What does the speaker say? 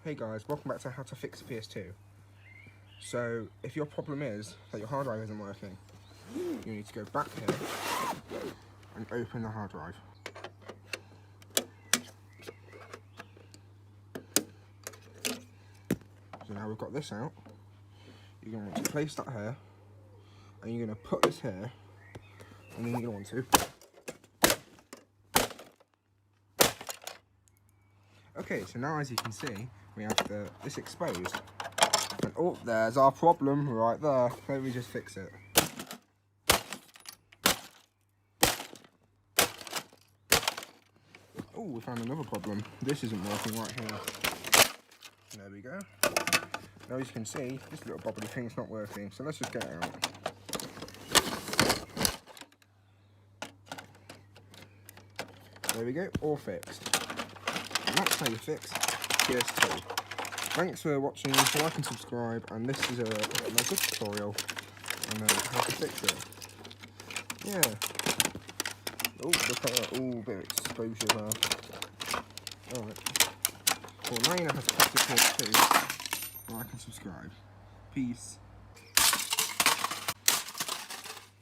Hey guys, welcome back to how to fix a PS2. So, if your problem is that your hard drive isn't working, you need to go back here and open the hard drive. So now we've got this out, you're going to want to place that here, and you're going to put this here, and then you're going to want to. Okay, so now as you can see, we have this exposed. And oh, there's our problem right there. Let me just fix it. Oh, we found another problem. This isn't working right here. There we go. Now as you can see, this little bobbly thing's not working. So let's just get it out. There we go, all fixed. And that's how you fix PS2. Thanks for watching, like and subscribe, and this is a good tutorial on how to fix it. Yeah. Oh, look at that. Oh, bit of exposure there. Alright. Well, now you know how to fix it too. Like and subscribe. Peace.